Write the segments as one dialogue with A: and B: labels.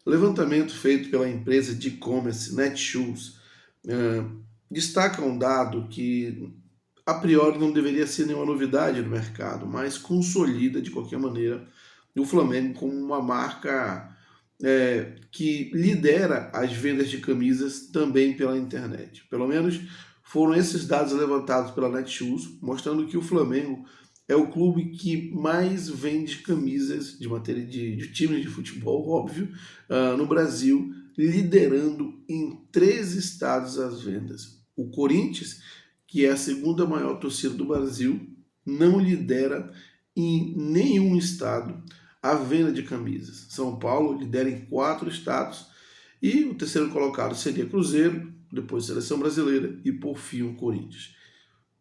A: Levantamento feito pela empresa de e-commerce Netshoes destaca um dado que a priori não deveria ser nenhuma novidade no mercado, mas consolida de qualquer maneira o Flamengo como uma marca que lidera as vendas de camisas também pela internet. Pelo menos foram esses dados levantados pela Netshoes, mostrando que o Flamengo é o clube que mais vende camisas de matéria de times de futebol, óbvio, no Brasil, liderando em 3 estados as vendas. O Corinthians, que é a segunda maior torcida do Brasil, não lidera em nenhum estado a venda de camisas. São Paulo lidera em 4 estados e o terceiro colocado seria Cruzeiro, depois Seleção Brasileira e por fim o Corinthians.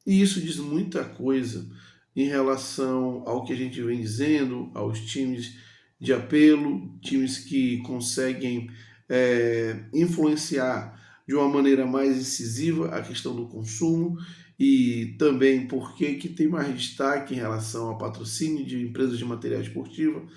A: E isso diz muita coisa em relação ao que a gente vem dizendo, aos times de apelo, times que conseguem influenciar de uma maneira mais incisiva a questão do consumo e também porque que tem mais destaque em relação ao patrocínio de empresas de material esportivo.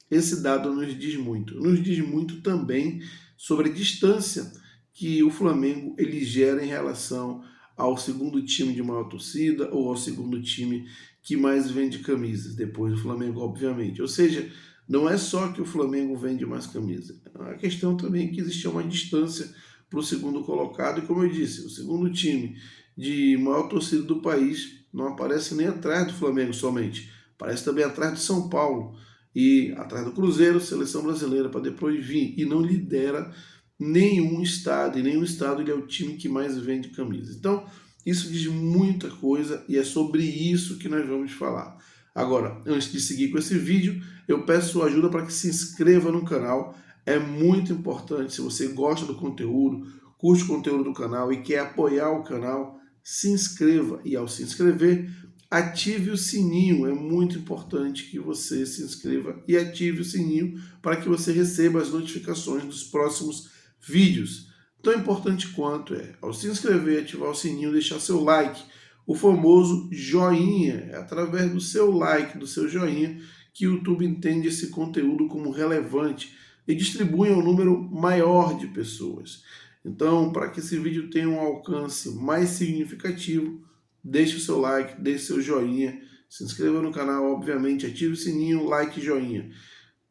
A: Esse dado nos diz muito. Nos diz muito também sobre a distância que o Flamengo ele gera em relação ao segundo time de maior torcida ou ao segundo time que mais vende camisas, depois do Flamengo, obviamente. Ou seja, não é só que o Flamengo vende mais camisas. A questão também é que existe uma distância para o segundo colocado, e como eu disse, o segundo time de maior torcida do país não aparece nem atrás do Flamengo somente, aparece também atrás do São Paulo e atrás do Cruzeiro, Seleção Brasileira, para depois vir, e não lidera nenhum estado, e nenhum estado ele é o time que mais vende camisas. Então, isso diz muita coisa e é sobre isso que nós vamos falar. Agora, antes de seguir com esse vídeo, eu peço sua ajuda para que se inscreva no canal. É muito importante, se você gosta do conteúdo, curte o conteúdo do canal e quer apoiar o canal, se inscreva. E ao se inscrever, ative o sininho. É muito importante que você se inscreva e ative o sininho para que você receba as notificações dos próximos vídeos. Tão importante quanto ao se inscrever, ativar o sininho, deixar seu like, o famoso joinha. É através do seu like, do seu joinha, que o YouTube entende esse conteúdo como relevante e distribui a um número maior de pessoas. Então, para que esse vídeo tenha um alcance mais significativo, deixe o seu like, deixe seu joinha, se inscreva no canal, obviamente, ative o sininho, like e joinha.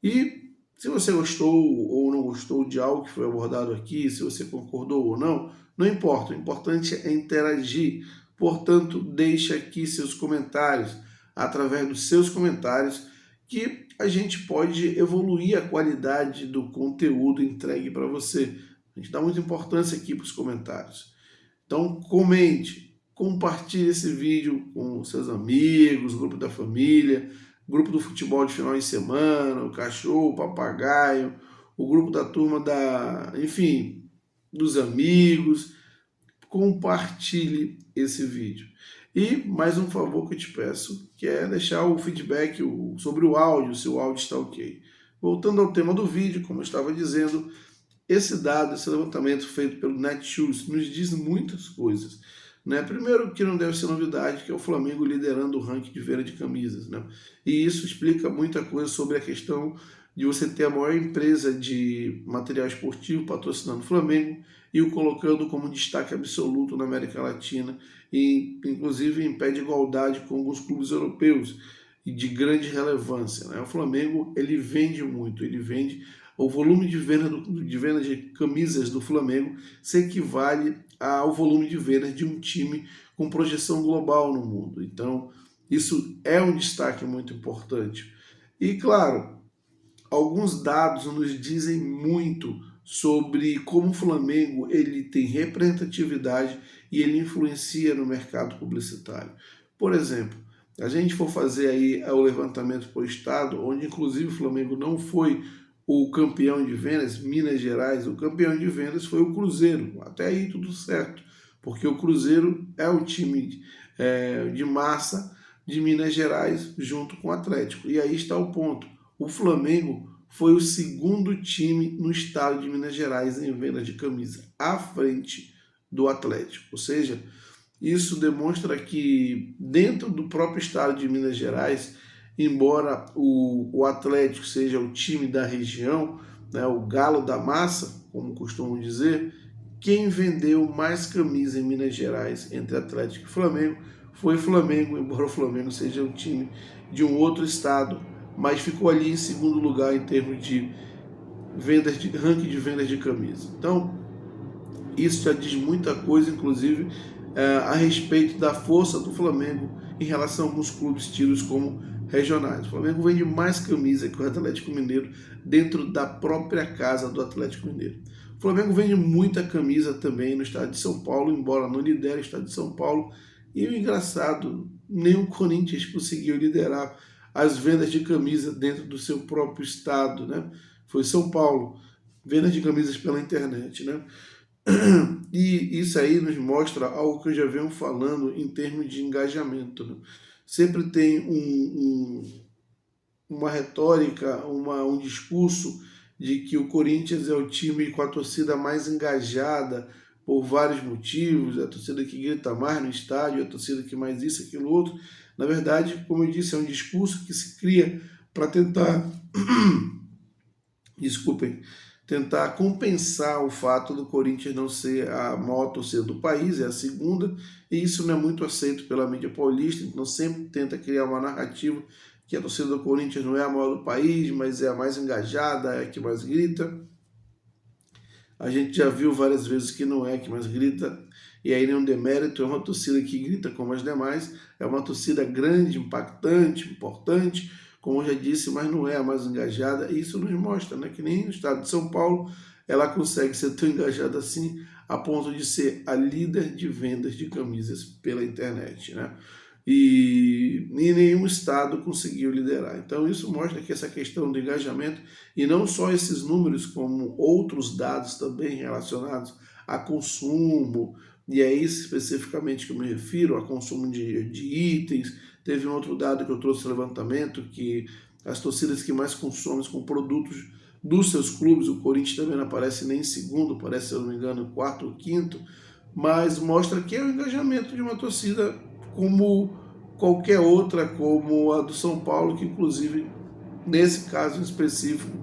A: E se você gostou ou não gostou de algo que foi abordado aqui, se você concordou ou não, não importa. O importante é interagir. Portanto, deixe aqui seus comentários. Através dos seus comentários que a gente pode evoluir a qualidade do conteúdo entregue para você. A gente dá muita importância aqui para os comentários. Então, comente, compartilhe esse vídeo com seus amigos, grupo da família, grupo do futebol de final de semana, o cachorro, o papagaio, o grupo da turma enfim, dos amigos. Compartilhe esse vídeo. E mais um favor que eu te peço, que é deixar o feedback sobre o áudio, se o áudio está ok. Voltando ao tema do vídeo, como eu estava dizendo, esse dado, esse levantamento feito pelo Netshoes nos diz muitas coisas. Né? Primeiro, que não deve ser novidade, que é o Flamengo liderando o ranking de venda de camisas. Né? E isso explica muita coisa sobre a questão de você ter a maior empresa de material esportivo patrocinando o Flamengo e o colocando como destaque absoluto na América Latina e, inclusive, em pé de igualdade com alguns clubes europeus e de grande relevância. Né? O Flamengo, ele vende muito, ele vende. O volume de venda de camisas do Flamengo se equivale ao volume de vendas de um time com projeção global no mundo. Então, isso é um destaque muito importante. E, claro, alguns dados nos dizem muito sobre como o Flamengo ele tem representatividade e ele influencia no mercado publicitário. Por exemplo, a gente for fazer aí o levantamento por estado, onde inclusive o Flamengo não foi o campeão de vendas, Minas Gerais, o campeão de vendas foi o Cruzeiro. Até aí tudo certo, porque o Cruzeiro é o time de massa de Minas Gerais junto com o Atlético. E aí está o ponto. O Flamengo foi o segundo time no estado de Minas Gerais em venda de camisa, à frente do Atlético. Ou seja, isso demonstra que dentro do próprio estado de Minas Gerais embora o Atlético seja o time da região, né, o galo da massa, como costumam dizer, quem vendeu mais camisa em Minas Gerais entre Atlético e Flamengo foi Flamengo, embora o Flamengo seja um time de um outro estado, mas ficou ali em segundo lugar em termos de vendas de ranking de vendas de camisa. Então, isso já diz muita coisa, inclusive, a respeito da força do Flamengo em relação a alguns clubes tidos como regionais. O Flamengo vende mais camisa que o Atlético Mineiro dentro da própria casa do Atlético Mineiro. O Flamengo vende muita camisa também no estado de São Paulo, embora não lidere o estado de São Paulo. E o engraçado, nem o Corinthians conseguiu liderar as vendas de camisa dentro do seu próprio estado, né? Foi São Paulo, vendas de camisas pela internet, né? E isso aí nos mostra algo que eu já venho falando em termos de engajamento, né? Sempre tem uma retórica, um discurso de que o Corinthians é o time com a torcida mais engajada por vários motivos, a torcida que grita mais no estádio, a torcida que mais isso, aquilo, outro. Na verdade, como eu disse, é um discurso que se cria para tentar, desculpem, tentar compensar o fato do Corinthians não ser a maior torcida do país, é a segunda, e isso não é muito aceito pela mídia paulista, então sempre tenta criar uma narrativa que a torcida do Corinthians não é a maior do país, mas é a mais engajada, é a que mais grita. A gente já viu várias vezes que não é a que mais grita, e aí nenhum demérito, é uma torcida que grita como as demais, é uma torcida grande, impactante, importante, como eu já disse, mas não é a mais engajada, e isso nos mostra, né, que nem no estado de São Paulo ela consegue ser tão engajada assim, a ponto de ser a líder de vendas de camisas pela internet, né? E nenhum estado conseguiu liderar. Então isso mostra que essa questão do engajamento, e não só esses números, como outros dados também relacionados a consumo, e é isso especificamente que eu me refiro, a consumo de itens. Teve um outro dado que eu trouxe no levantamento, que as torcidas que mais consomem com produtos dos seus clubes, o Corinthians também não aparece nem em segundo, parece, se eu não me engano, quarto ou quinto, mas mostra que é o engajamento de uma torcida como qualquer outra, como a do São Paulo, que inclusive, nesse caso em específico,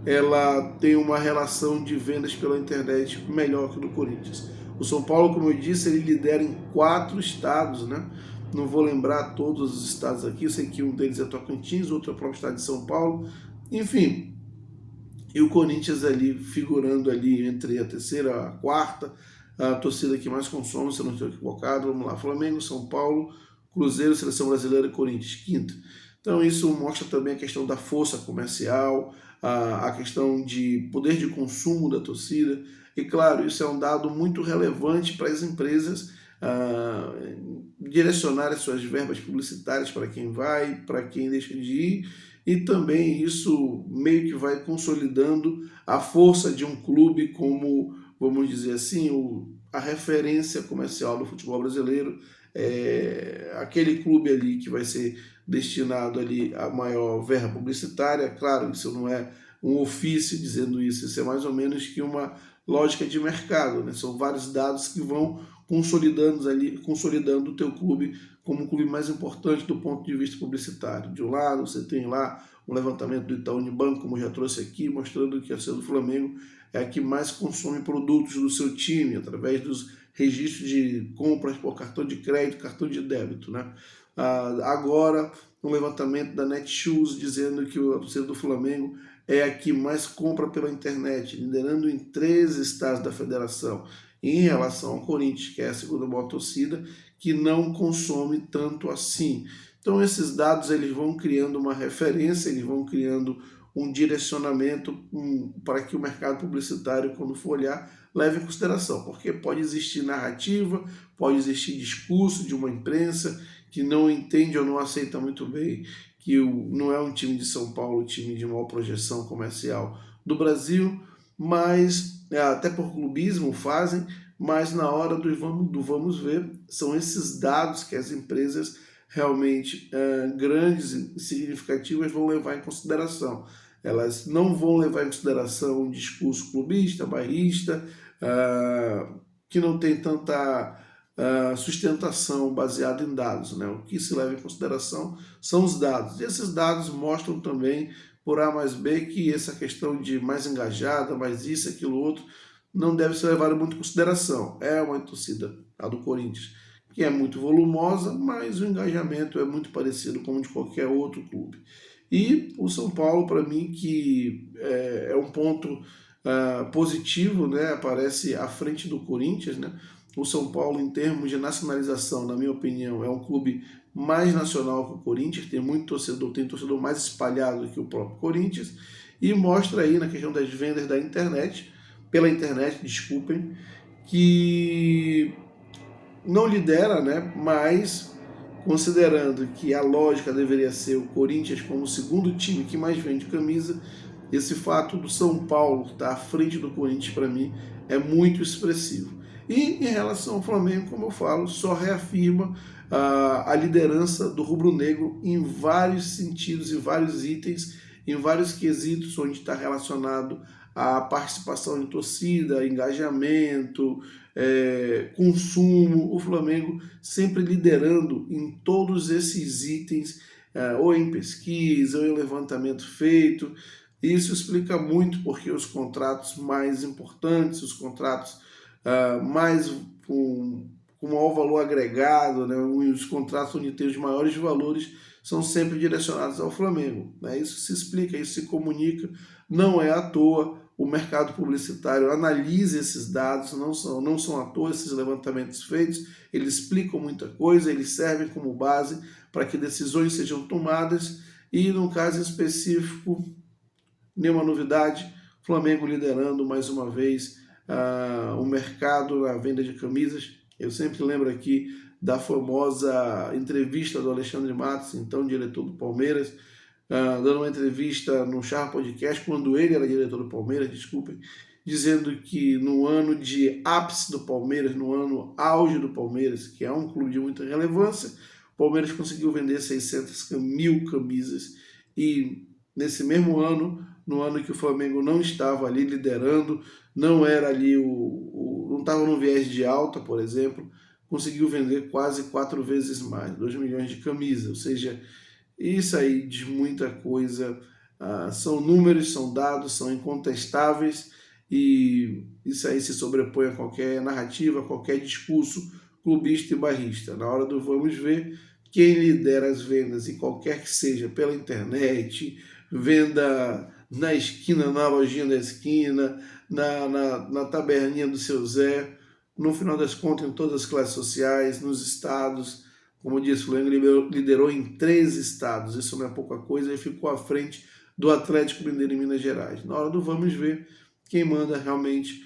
A: ela tem uma relação de vendas pela internet melhor que o do Corinthians. O São Paulo, como eu disse, ele lidera em 4 estados, né? Não vou lembrar todos os estados aqui, eu sei que um deles é Tocantins, outro é o próprio estado de São Paulo, enfim. E o Corinthians ali figurando ali entre a terceira, a quarta, a torcida que mais consome, se eu não estou equivocado. Vamos lá, Flamengo, São Paulo, Cruzeiro, Seleção Brasileira e Corinthians, quinto. Então isso mostra também a questão da força comercial, a questão de poder de consumo da torcida. E claro, isso é um dado muito relevante para as empresas direcionar as suas verbas publicitárias para quem vai, para quem deixa de ir, e também isso meio que vai consolidando a força de um clube como, vamos dizer assim, a referência comercial do futebol brasileiro, aquele clube ali que vai ser destinado ali a maior verba publicitária. Claro, isso não é um ofício dizendo isso é mais ou menos que uma lógica de mercado, né? São vários dados que vão consolidando o teu clube como o clube mais importante do ponto de vista publicitário. De um lado, você tem lá um levantamento do Itaú Unibanco, como eu já trouxe aqui, mostrando que a torcida do Flamengo é a que mais consome produtos do seu time, através dos registros de compras por cartão de crédito, cartão de débito, né? Agora, um levantamento da Netshoes dizendo que a torcida do Flamengo é a que mais compra pela internet, liderando em 13 estados da federação, em relação ao Corinthians, que é a segunda maior torcida, que não consome tanto assim. Então esses dados eles vão criando uma referência, eles vão criando um direcionamento para que o mercado publicitário, quando for olhar, leve em consideração, porque pode existir narrativa, pode existir discurso de uma imprensa que não entende ou não aceita muito bem que não é um time de São Paulo, time de maior projeção comercial do Brasil, mas até por clubismo fazem, mas na hora do vamos ver, são esses dados que as empresas realmente grandes e significativas vão levar em consideração. Elas não vão levar em consideração um discurso clubista, bairrista, que não tem tanta sustentação baseada em dados, né? O que se leva em consideração são os dados. E esses dados mostram também, por A mais B, que essa questão de mais engajada, mais isso, aquilo, outro, não deve ser levado muito em consideração. É uma torcida, a do Corinthians, que é muito volumosa, mas o engajamento é muito parecido com o de qualquer outro clube. E o São Paulo, para mim, que é um ponto positivo, né? Aparece à frente do Corinthians, né? O São Paulo, em termos de nacionalização, na minha opinião, é um clube mais nacional que o Corinthians, tem muito torcedor, tem torcedor mais espalhado que o próprio Corinthians, e mostra aí na questão das vendas da internet, pela internet, desculpem, que não lidera, né? Mas considerando que a lógica deveria ser o Corinthians como o segundo time que mais vende camisa, esse fato do São Paulo estar à frente do Corinthians, para mim, é muito expressivo. E em relação ao Flamengo, como eu falo, só reafirma a liderança do rubro-negro em vários sentidos, em vários itens, em vários quesitos, onde está relacionado à participação em torcida, engajamento, consumo. O Flamengo sempre liderando em todos esses itens, ou em pesquisa, ou em levantamento feito. Isso explica muito porque os contratos mais importantes, os contratos mais com maior valor agregado, né, os contratos onde tem os maiores valores são sempre direcionados ao Flamengo. Né? Isso se explica, isso se comunica, não é à toa. O mercado publicitário analisa esses dados, não são à toa esses levantamentos feitos, eles explicam muita coisa, eles servem como base para que decisões sejam tomadas e, no caso específico, nenhuma novidade, Flamengo liderando mais uma vez o mercado na venda de camisas. Eu sempre lembro aqui da famosa entrevista do Alexandre Matos, então diretor do Palmeiras, dando uma entrevista no Charla Podcast, quando ele era diretor do Palmeiras, desculpem, dizendo que no ano de ápice do Palmeiras, no ano auge do Palmeiras, que é um clube de muita relevância, o Palmeiras conseguiu vender 600 mil camisas e nesse mesmo ano, no ano que o Flamengo não estava ali liderando, não era ali não estava no viés de alta, por exemplo, conseguiu vender quase 4 vezes mais, 2 milhões de camisas, ou seja, isso aí diz muita coisa, são números, são dados, são incontestáveis e isso aí se sobrepõe a qualquer narrativa, a qualquer discurso clubista e barrista. Na hora do vamos ver, quem lidera as vendas, e qualquer que seja, pela internet, venda na esquina, na lojinha da esquina, na taberninha do seu Zé, no final das contas, em todas as classes sociais, nos estados. Como eu disse, o Flamengo liderou em 3 estados, isso não é pouca coisa, e ficou à frente do Atlético Mineiro em Minas Gerais. Na hora do vamos ver, quem manda realmente,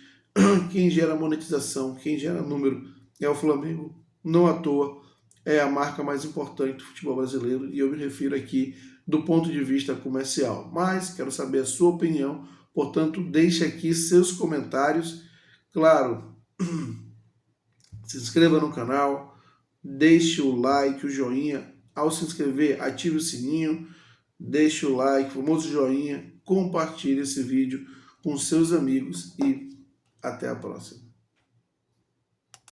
A: quem gera monetização, quem gera número é o Flamengo, não à toa, é a marca mais importante do futebol brasileiro, e eu me refiro aqui do ponto de vista comercial. Mas quero saber a sua opinião, portanto, deixe aqui seus comentários. Claro, se inscreva no canal, deixe o like, o joinha. Ao se inscrever, ative o sininho, deixe o like, o famoso joinha, compartilhe esse vídeo com seus amigos e até a próxima.